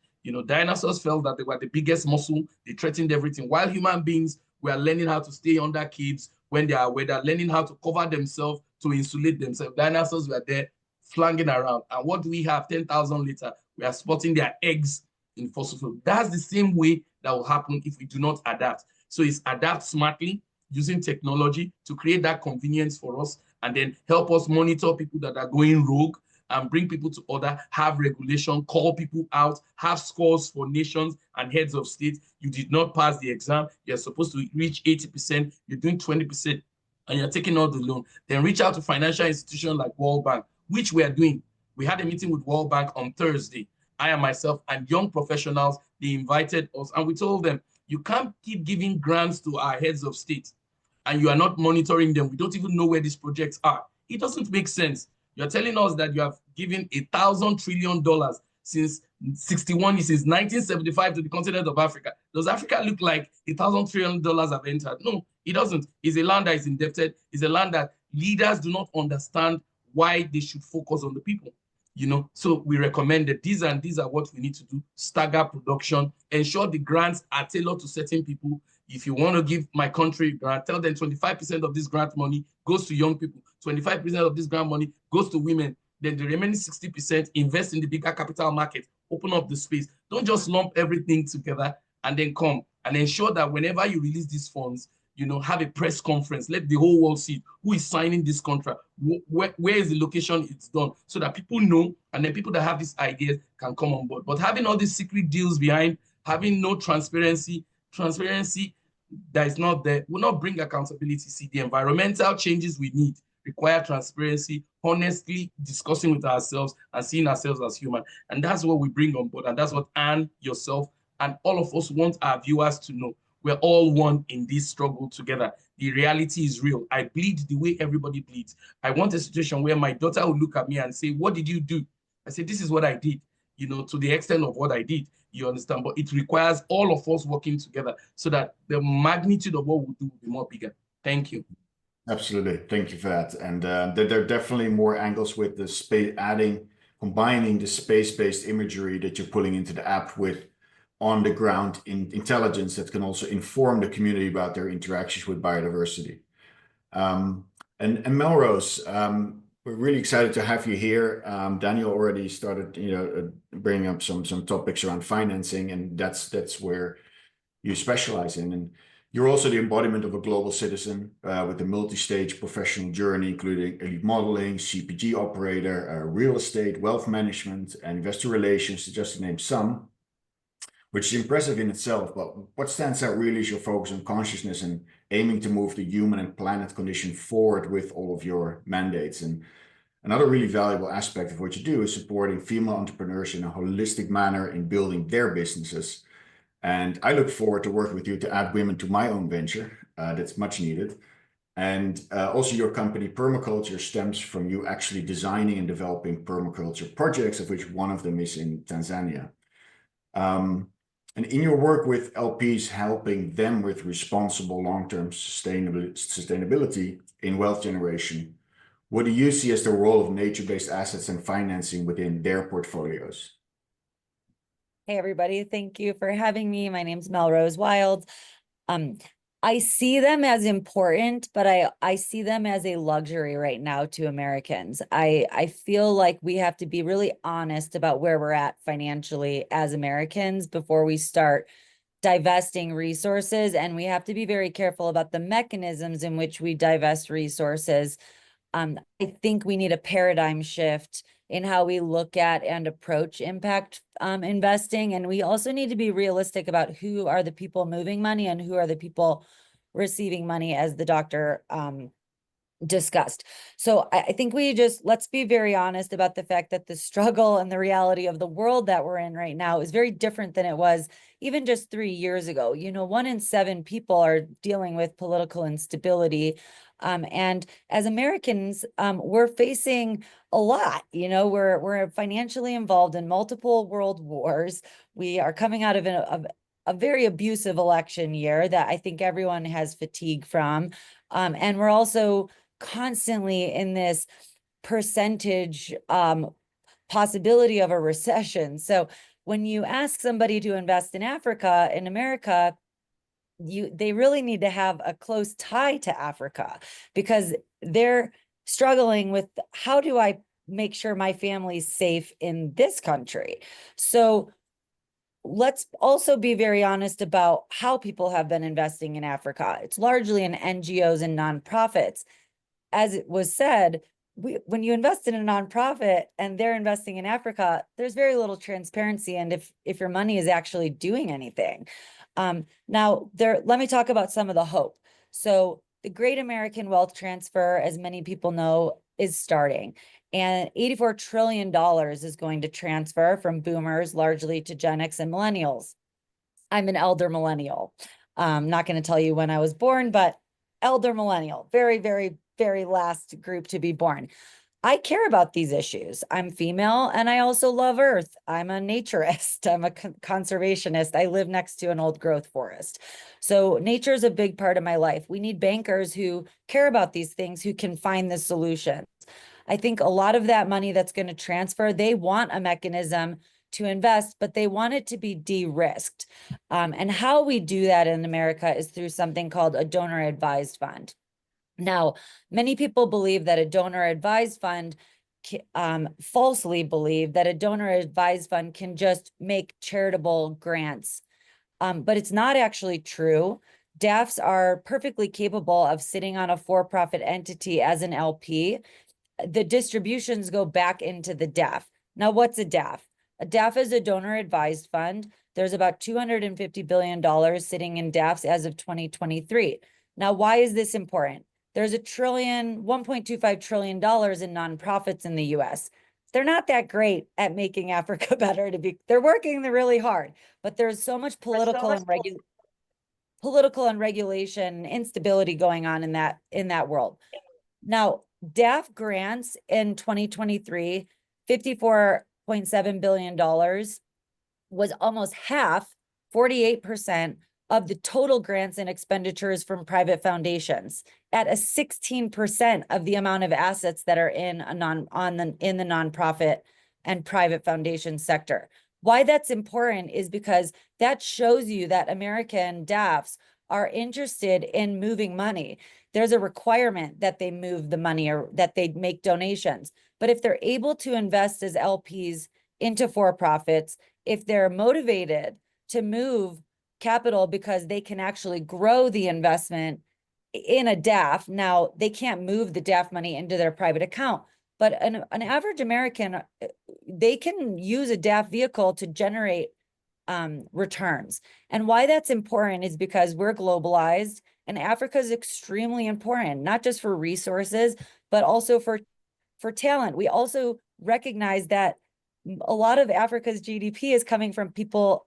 Dinosaurs felt that they were the biggest muscle. They threatened everything. While human beings were learning how to stay under caves when they are weather, learning how to cover themselves, to insulate themselves. Dinosaurs were there flanging around. And what do we have 10,000 later? We are spotting their eggs in fossil fuel. That's the same way that will happen if we do not adapt. So it's adapt smartly, using technology to create that convenience for us, and then help us monitor people that are going rogue and bring people to order, have regulation, call people out, have scores for nations and heads of state. You did not pass the exam. You're supposed to reach 80%. You're doing 20%, and you're taking out the loan. Then reach out to financial institutions like World Bank, which we are doing. We had a meeting with World Bank on Thursday. I and myself and young professionals, they invited us, and we told them, you can't keep giving grants to our heads of state and you are not monitoring them. We don't even know where these projects are. It doesn't make sense. You're telling us that you have given $1,000 trillion since 1975 to the continent of Africa. Does Africa look like $1,000 trillion have entered? No, it doesn't. It's a land that is indebted. It's a land that leaders do not understand why they should focus on the people. So we recommend that these are what we need to do. Stagger production, ensure the grants are tailored to certain people. If you want to give my country a grant, tell them 25% of this grant money goes to young people, 25% of this grant money goes to women, then the remaining 60% invest in the bigger capital market, open up the space. Don't just lump everything together and then come and ensure that whenever you release these funds, you know, have a press conference, let the whole world see who is signing this contract, where is the location it's done, so that people know, and then people that have these ideas can come on board. But having all these secret deals behind, having no transparency that is not there will not bring accountability. See, the environmental changes we need require transparency, honestly discussing with ourselves and seeing ourselves as human. And that's what we bring on board. And that's what Anne, yourself, and all of us want our viewers to know. We're all one in this struggle together. The reality is real. I bleed the way everybody bleeds. I want a situation where my daughter will look at me and say, what did you do? I say, this is what I did, you know, to the extent of what I did, you understand? But it requires all of us working together so that the magnitude of what we do will be more bigger. Thank you. Absolutely. Thank you for that. And there are definitely more angles with the space, combining the space-based imagery that you're pulling into the app with on-the-ground intelligence that can also inform the community about their interactions with biodiversity. And Melrose, we're really excited to have you here. Daniel already started, you know, bringing up some topics around financing, and that's where you specialize in. And you're also the embodiment of a global citizen with a multi-stage professional journey, including elite modeling, CPG operator, real estate, wealth management, and investor relations, just to name some, which is impressive in itself. But what stands out really is your focus on consciousness and aiming to move the human and planet condition forward with all of your mandates. And another really valuable aspect of what you do is supporting female entrepreneurs in a holistic manner in building their businesses. And I look forward to working with you to add women to my own venture. That's much needed. And also your company Permaculture stems from you actually designing and developing permaculture projects, of which one of them is in Tanzania. And in your work with LPs, helping them with responsible long-term sustainability in wealth generation, what do you see as the role of nature-based assets and financing within their portfolios? Hey, everybody. Thank you for having me. My name's Melrose Wild. I see them as important, but I see them as a luxury right now to Americans. I feel like we have to be really honest about where we're at financially as Americans before we start divesting resources. And we have to be very careful about the mechanisms in which we divest resources. I think we need a paradigm shift in how we look at and approach impact investing. And we also need to be realistic about who are the people moving money and who are the people receiving money, as the doctor discussed. So I think let's be very honest about the fact that the struggle and the reality of the world that we're in right now is very different than it was even just 3 years ago. You know, 1 in 7 people are dealing with political instability. And as Americans, we're facing a lot. You know, we're financially involved in multiple world wars. We are coming out of a very abusive election year that I think everyone has fatigue from. And we're also constantly in this percentage possibility of a recession. So when you ask somebody to invest in Africa, in America, they really need to have a close tie to Africa, because they're struggling with, how do I make sure my family's safe in this country? So let's also be very honest about how people have been investing in Africa. It's largely in NGOs and nonprofits. As it was said, when you invest in a nonprofit and they're investing in Africa, there's very little transparency, and if your money is actually doing anything. Now, let me talk about some of the hope. So the Great American Wealth Transfer, as many people know, is starting. And $84 trillion is going to transfer from boomers largely to Gen X and millennials. I'm an elder millennial. I'm not going to tell you when I was born, but elder millennial, very, very, very last group to be born. I care about these issues. I'm female and I also love Earth. I'm a naturist. I'm a conservationist. I live next to an old growth forest. So nature is a big part of my life. We need bankers who care about these things, who can find the solutions. I think a lot of that money that's going to transfer, they want a mechanism to invest, but they want it to be de-risked. And how we do that in America is through something called a donor advised fund. Now, many people believe that a donor advised fund, falsely believe that a donor advised fund can just make charitable grants but it's not actually true. DAFs are perfectly capable of sitting on a for-profit entity as an LP. The distributions go back into the DAF. Now, what's a DAF? A DAF is a donor advised fund. There's about $250 billion sitting in DAFs as of 2023. Now, why is this important? There's $1.25 trillion in nonprofits in the US. They're not that great at making Africa better. They're working really hard, but there's so much political and regulation instability going on in that world. Now, DAF grants in 2023, $54.7 billion was almost half, 48% of the total grants and expenditures from private foundations, at a 16% of the amount of assets that are in the nonprofit and private foundation sector. Why that's important is because that shows you that American DAFs are interested in moving money. There's a requirement that they move the money or that they make donations. But if they're able to invest as LPs into for-profits, if they're motivated to move capital because they can actually grow the investment in a DAF, now they can't move the DAF money into their private account, but an average American, they can use a DAF vehicle to generate returns. And why that's important is because we're globalized and Africa is extremely important, not just for resources, but also for talent. We also recognize that a lot of Africa's GDP is coming from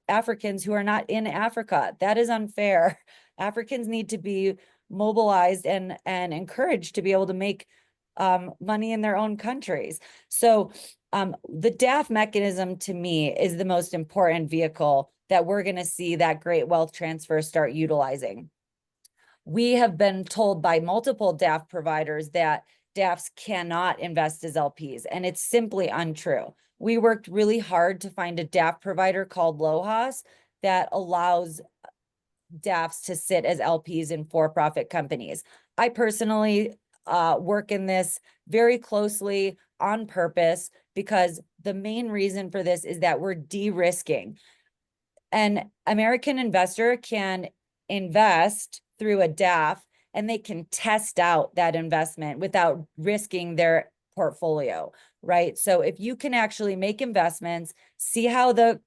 Africans who are not in Africa. That is unfair. Africans need to be mobilized and encouraged to be able to make money in their own countries. So the DAF mechanism to me is the most important vehicle that we're going to see that great wealth transfer start utilizing. We have been told by multiple DAF providers that DAFs cannot invest as LPs, and it's simply untrue. We worked really hard to find a DAF provider called LOHAS that allows DAFs to sit as LPs in for-profit companies. I personally work in this very closely on purpose because the main reason for this is that we're de-risking. An American investor can invest through a DAF and they can test out that investment without risking their portfolio, right? So if you can actually make investments, see how the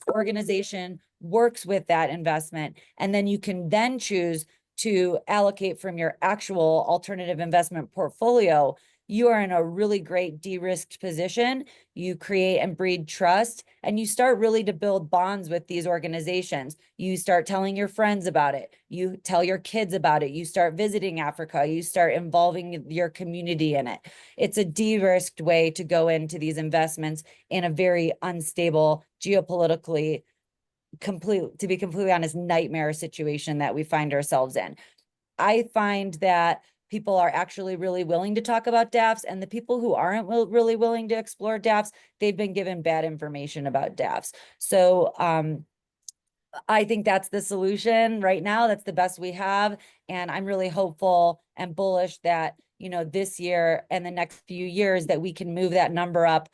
organization works with that investment, and then you can then choose to allocate from your actual alternative investment portfolio, you are in a really great de-risked position. You create and breed trust, and you start really to build bonds with these organizations. You start telling your friends about it. You tell your kids about it. You start visiting Africa. You start involving your community in it. It's a de-risked way to go into these investments in a very unstable, geopolitically, to be completely honest, nightmare situation that we find ourselves in. I find that people are actually really willing to talk about DAFs, and the people who aren't really willing to explore DAFs, they've been given bad information about DAFs. So I think that's the solution right now. That's the best we have. And I'm really hopeful and bullish that, this year and the next few years that we can move that number up.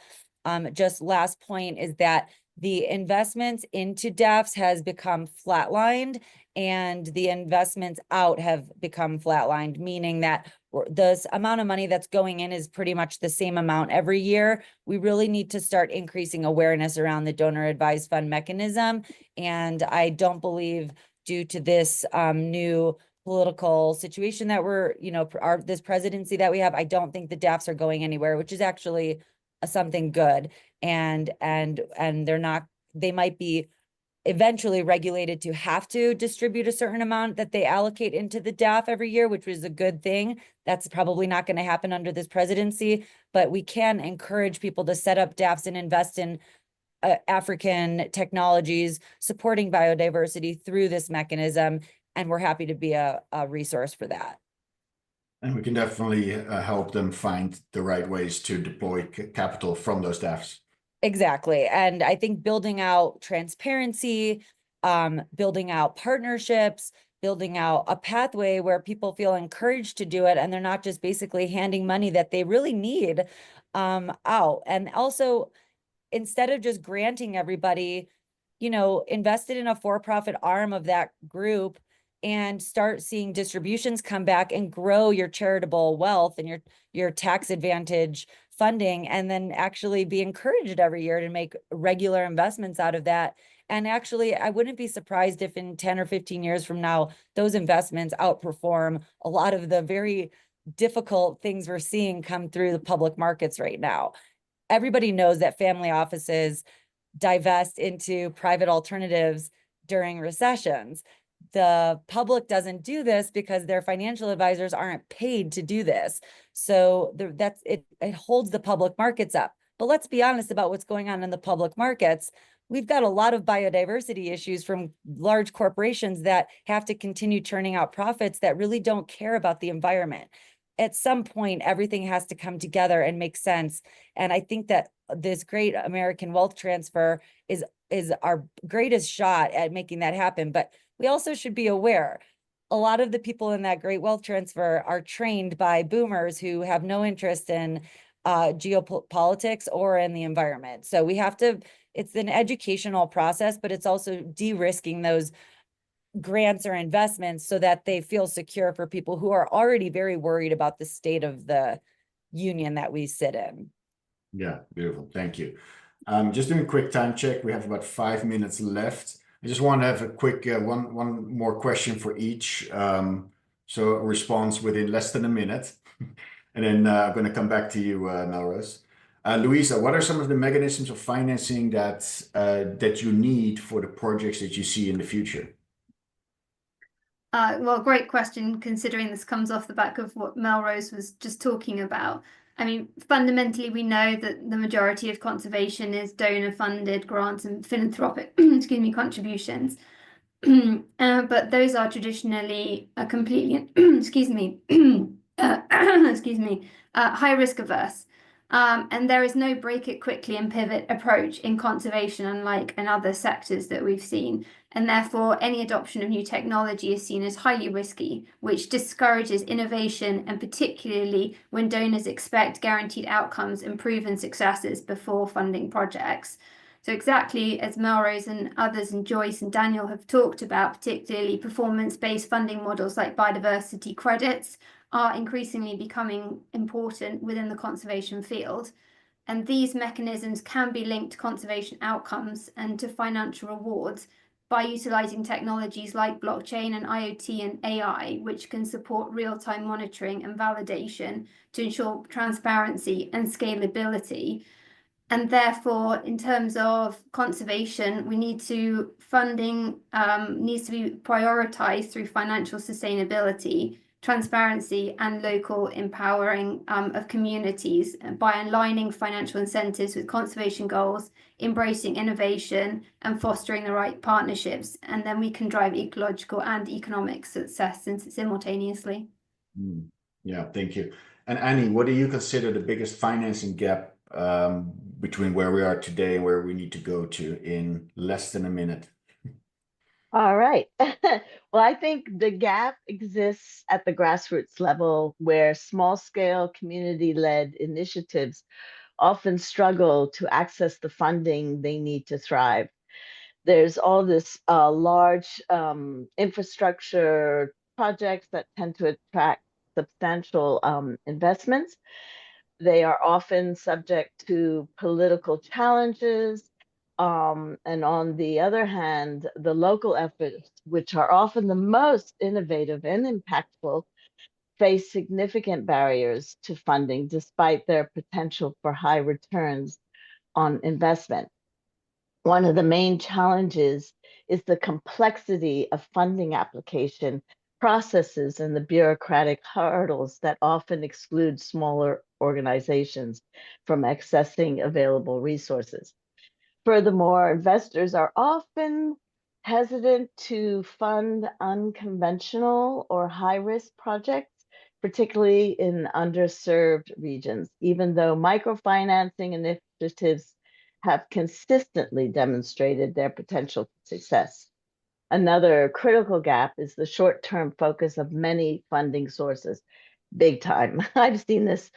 Just last point is that the investments into DAFs has become flatlined, and the investments out have become flatlined, meaning that the amount of money that's going in is pretty much the same amount every year. We really need to start increasing awareness around the donor advised fund mechanism. And I don't believe, due to this new political situation that we're, this presidency that we have, I don't think the DAFs are going anywhere, which is actually something good. And they might be eventually regulated to have to distribute a certain amount that they allocate into the DAF every year, which was a good thing. That's probably not going to happen under this presidency, but we can encourage people to set up DAFs and invest in African technologies, supporting biodiversity through this mechanism. And we're happy to be a resource for that. And we can definitely help them find the right ways to deploy capital from those DAFs. Exactly. And I think building out transparency, building out partnerships, building out a pathway where people feel encouraged to do it, and they're not just basically handing money that they really need out. And also, instead of just granting everybody invested in a for-profit arm of that group and start seeing distributions come back and grow your charitable wealth and your tax advantage funding, and then actually be encouraged every year to make regular investments out of that. And actually, I wouldn't be surprised if in 10 or 15 years from now, those investments outperform a lot of the very difficult things we're seeing come through the public markets right now. Everybody knows that family offices divest into private alternatives during recessions. The public doesn't do this because their financial advisors aren't paid to do this. So it holds the public markets up. But let's be honest about what's going on in the public markets. We've got a lot of biodiversity issues from large corporations that have to continue churning out profits that really don't care about the environment. At some point, everything has to come together and make sense. And I think that this great American wealth transfer is our greatest shot at making that happen. But we also should be aware, a lot of the people in that great wealth transfer are trained by boomers who have no interest in geopolitics or in the environment. So it's an educational process, but it's also de-risking those grants or investments so that they feel secure for people who are already very worried about the state of the union that we sit in. Yeah, beautiful. Thank you. Just doing a quick time check. We have about 5 minutes left. I just want to have a quick one more question for each. So a response within less than a minute. And then I'm going to come back to you, Melrose. Louisa, what are some of the mechanisms of financing that you need for the projects that you see in the future? Well, great question, considering this comes off the back of what Melrose was just talking about. I mean, fundamentally, we know that the majority of conservation is donor-funded grants and philanthropic, contributions. But those are traditionally completely, high risk averse. And there is no break it quickly and pivot approach in conservation, unlike in other sectors that we've seen. And therefore, any adoption of new technology is seen as highly risky, which discourages innovation, and particularly when donors expect guaranteed outcomes and proven successes before funding projects. So exactly as Melrose and others and Joyce and Daniel have talked about, particularly performance-based funding models like biodiversity credits are increasingly becoming important within the conservation field. And these mechanisms can be linked to conservation outcomes and to financial rewards by utilizing technologies like blockchain and IoT and AI, which can support real-time monitoring and validation to ensure transparency and scalability. And therefore, in terms of conservation, funding needs to be prioritized through financial sustainability, transparency, and local empowering of communities by aligning financial incentives with conservation goals, embracing innovation, and fostering the right partnerships. And then we can drive ecological and economic success simultaneously. Yeah, thank you. And Annie, what do you consider the biggest financing gap between where we are today and where we need to go to in less than a minute? All right. Well, I think the gap exists at the grassroots level, where small-scale community-led initiatives often struggle to access the funding they need to thrive. There's all this large infrastructure projects that tend to attract substantial investments. They are often subject to political challenges. And on the other hand, the local efforts, which are often the most innovative and impactful, face significant barriers to funding despite their potential for high returns on investment. One of the main challenges is the complexity of funding application processes and the bureaucratic hurdles that often exclude smaller organizations from accessing available resources. Furthermore, investors are often hesitant to fund unconventional or high-risk projects, particularly in underserved regions, even though microfinancing initiatives have consistently demonstrated their potential for success. Another critical gap is the short-term focus of many funding sources. Big time. I've seen this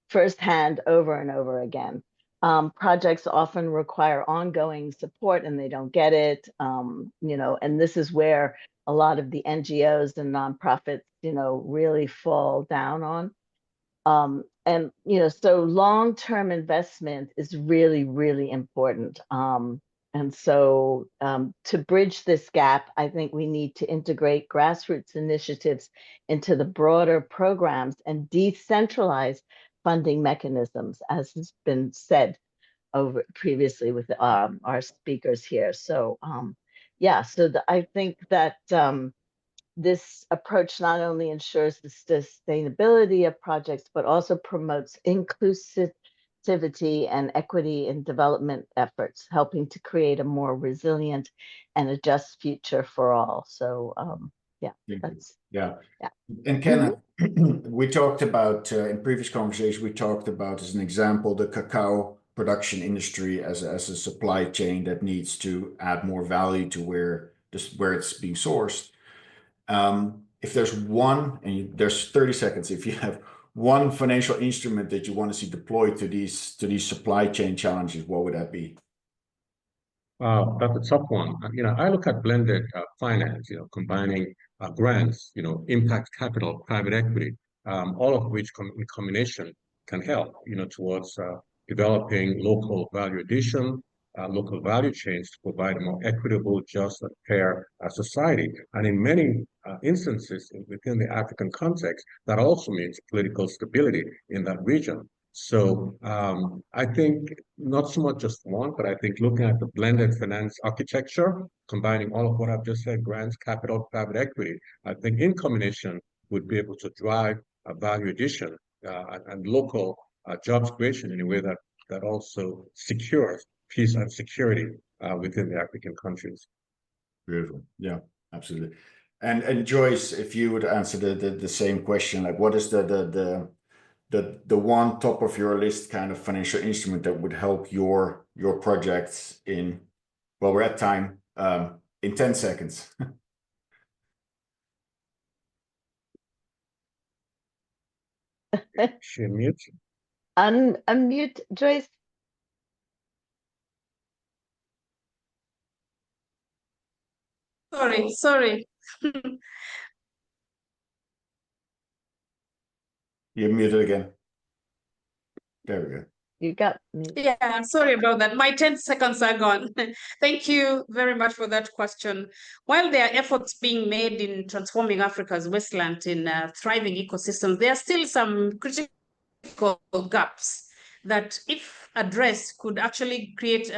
firsthand over and over again. Projects often require ongoing support and they don't get it, and this is where a lot of the NGOs and nonprofits, really fall down on. And so long-term investment is really, really important. And so to bridge this gap, I think we need to integrate grassroots initiatives into the broader programs and decentralize funding mechanisms, as has been said over previously with our speakers here. So I think that this approach not only ensures the sustainability of projects, but also promotes inclusivity and equity in development efforts, helping to create a more resilient and a just future for all. So that's yeah. And Ken, we talked about in previous conversations, we talked about as an example the cacao production industry as a supply chain that needs to add more value to where it's being sourced. If there's one, and there's 30 seconds, if you have one financial instrument that you want to see deployed to these supply chain challenges, what would that be? That's a tough one. I look at blended finance, combining grants, impact capital, private equity, all of which in combination can help, towards developing local value addition, local value chains to provide a more equitable, just, and fair society. And in many instances within the African context, that also means political stability in that region. So I think not so much just one, but I think looking at the blended finance architecture, combining all of what I've just said, grants, capital, private equity, I think in combination would be able to drive a value addition and local jobs creation in a way that also secures peace and security within the African countries. Beautiful. Yeah, absolutely. And Joyce, if you would answer the same question, like what is the one top of your list kind of financial instrument that would help your projects in, well, we're at time, in 10 seconds. She mute. Unmute, Joyce. Sorry. You're muted again. There we go. You got me. Yeah, sorry about that. My 10 seconds are gone. Thank you very much for that question. While there are efforts being made in transforming Africa's wasteland in thriving ecosystems, there are still some critical gaps that, if addressed, could actually create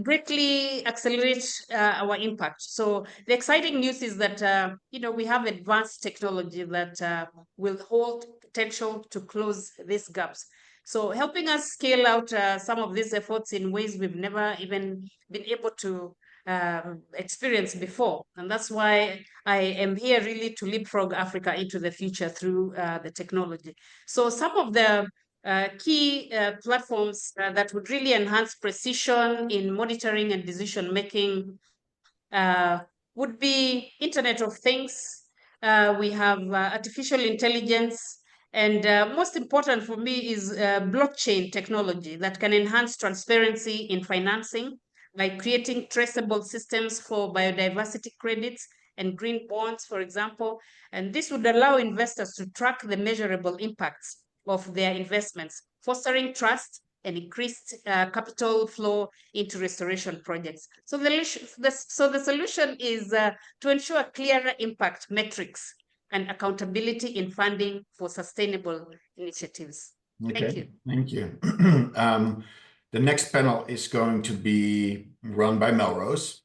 greatly accelerate our impact. So the exciting news is that we have advanced technology that will hold potential to close these gaps. So helping us scale out some of these efforts in ways we've never even been able to experience before. And that's why I am here really to leapfrog Africa into the future through the technology. So some of the key platforms that would really enhance precision in monitoring and decision making would be Internet of Things. We have artificial intelligence. And most important for me is blockchain technology that can enhance transparency in financing by creating traceable systems for biodiversity credits and green bonds, for example. And this would allow investors to track the measurable impacts of their investments, fostering trust and increased capital flow into restoration projects. So the solution is to ensure clearer impact metrics and accountability in funding for sustainable initiatives. Okay, thank you. The next panel is going to be run by Melrose.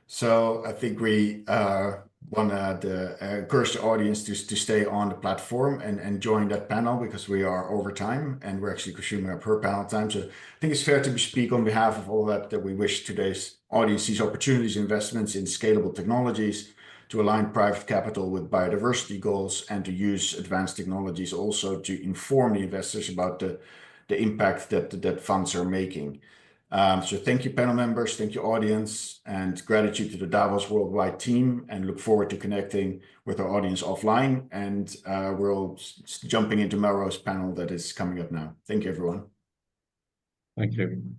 So I think we want to encourage the audience to stay on the platform and join that panel, because we are over time and we're actually consuming up her panel time. So I think it's fair to speak on behalf of all that we wish today's audience these opportunities, investments in scalable technologies to align private capital with biodiversity goals, and to use advanced technologies also to inform the investors about the impact that funds are making. So thank you, panel members, thank you, audience, and gratitude to the Davos Worldwide team, and look forward to connecting with our audience offline. And we're jumping into Melrose panel that is coming up now. Thank you, everyone. Thank you.